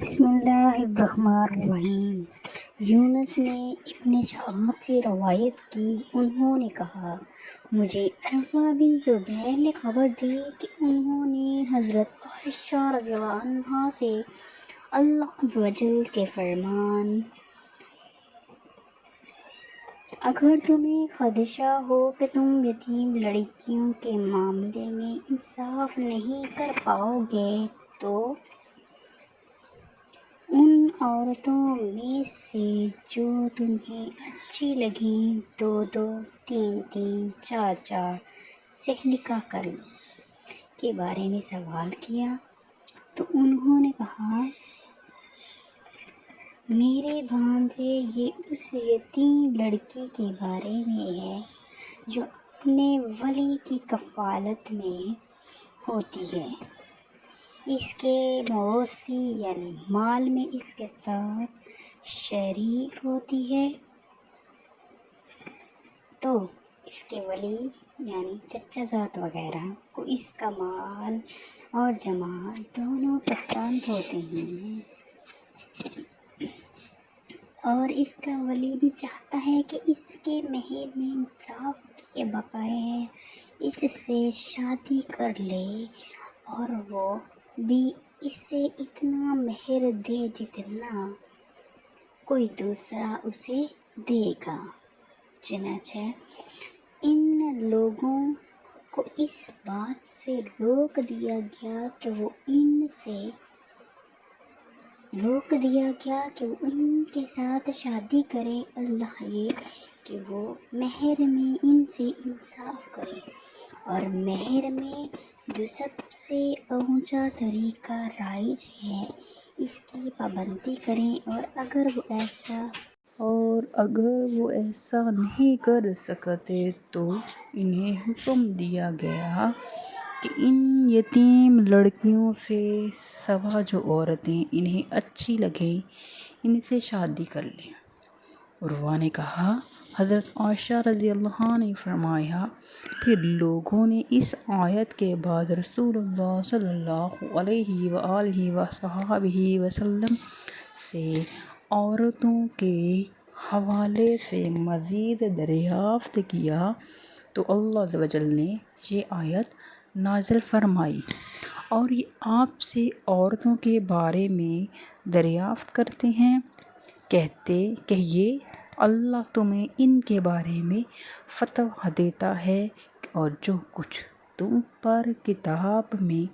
بسم اللہ الرحمن الرحیم۔ یونس نے ابن شہاب سے روایت کی، انہوں نے کہا، مجھے عروہ بن زبیر نے خبر دی کہ انہوں نے حضرت عائشہ رضی اللہ عنہا سے اللہ عز و جل کے فرمان، اگر تمہیں خدشہ ہو کہ تم یتیم لڑکیوں کے معاملے میں انصاف نہیں کر پاؤ گے تو ان عورتوں میں سے جو تمہیں اچھی لگیں 2 3 4 سے نکاح کر لو کے بارے میں سوال کیا تو انہوں نے کہا، میرے بھانجے، یہ اس یتیم لڑکی کے بارے میں ہے جو اپنے ولی کی کفالت میں ہوتی ہے، اس کے موروثی یعنی مال میں اس کے ساتھ شریک ہوتی ہے، تو اس کے ولی یعنی چچا زاد وغیرہ کو اس کا مال اور جمال دونوں پسند ہوتے ہیں، اور اس کا ولی بھی چاہتا ہے کہ اس کے مہر میں انصاف کیے بغیر اس سے شادی کر لے، اور وہ بھی اسے اتنا مہر دے جتنا کوئی دوسرا اسے دے گا۔ چنانچہ ان لوگوں کو اس بات سے روک دیا گیا کہ وہ ان کے ساتھ شادی کریں، اللہ یہ کہ وہ مہر میں ان سے انصاف کریں، اور مہر میں جو سب سے اونچا طریقہ رائج ہے اس کی پابندی کریں، اور اگر وہ ایسا نہیں کر سکتے تو انہیں حکم دیا گیا کہ ان یتیم لڑکیوں سے سوا جو عورتیں انہیں اچھی لگیں ان سے شادی کر لیں۔ عروہ نے کہا، حضرت عائشہ رضی اللہ عنہا نے فرمایا، پھر لوگوں نے اس آیت کے بعد رسول اللہ صلی اللہ علیہ وآلہ وصحبہ وسلم سے عورتوں کے حوالے سے مزید دریافت کیا تو اللہ عز و جل نے یہ آیت نازل فرمائی، اور یہ آپ سے عورتوں کے بارے میں دریافت کرتے ہیں، کہیے اللہ تمہیں ان کے بارے میں فتویٰ دیتا ہے، اور جو کچھ تم پر کتاب میں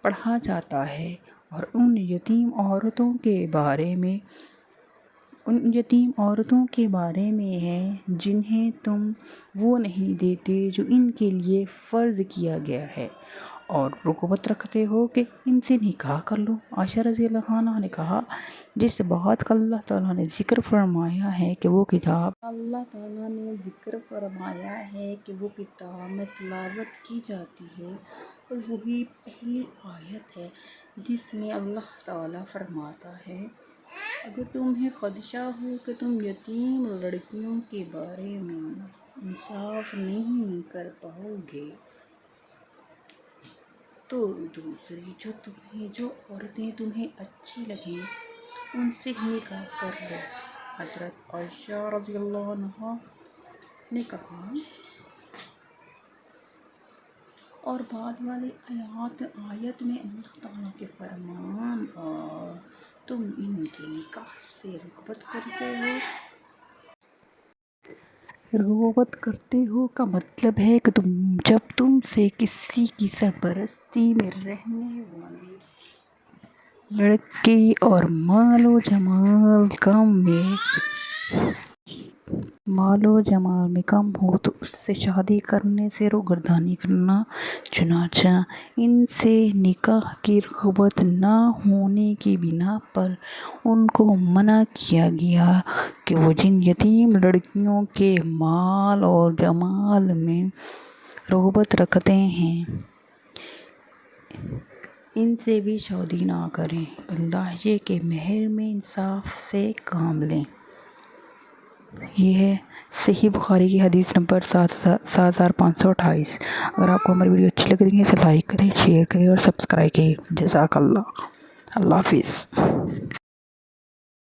پڑھا جاتا ہے اور ان یتیم عورتوں کے بارے میں ہے جنہیں تم وہ نہیں دیتے جو ان کے لیے فرض کیا گیا ہے، اور رغبت رکھتے ہو کہ ان سے نکاح کر لو۔ عائشہ رضی اللہ عنہا نے کہا، جس بات کا اللہ تعالیٰ نے ذکر فرمایا ہے کہ وہ کتاب میں تلاوت کی جاتی ہے، اور وہی پہلی آیت ہے جس میں اللہ تعالیٰ فرماتا ہے، اگر تمہیں خدشہ ہو کہ تم یتیم لڑکیوں کے بارے میں انصاف نہیں کر پاؤ گے تو دوسری جو عورتیں تمہیں اچھی لگیں ان سے نکاح کر لو۔ حضرت عائشہ رضی اللہ عنہا نے کہا، اور بعد والی آیت میں اللہ تعالیٰ کے فرمان، اور تم ان کے نکاح سے رغبت کرتے ہو کا مطلب ہے کہ جب تم سے کسی کی سرپرستی میں رہنے والی لڑکی اور مال و جمال میں کم ہو تو اس سے شادی کرنے سے روگردانی کرنا، چنانچہ ان سے نکاح کی رغبت نہ ہونے کی بنا پر ان کو منع کیا گیا کہ وہ جن یتیم لڑکیوں کے مال اور جمال میں رغبت رکھتے ہیں ان سے بھی شادی نہ کریں، اللہ یہ کہ مہر میں انصاف سے کام لیں۔ یہ ہے صحیح بخاری کی حدیث نمبر 7528۔ اگر آپ کو ہماری ویڈیو اچھی لگ رہی ہے تو لائک کریں، شیئر کریں اور سبسکرائب کریں۔ جزاک اللہ۔ اللہ حافظ۔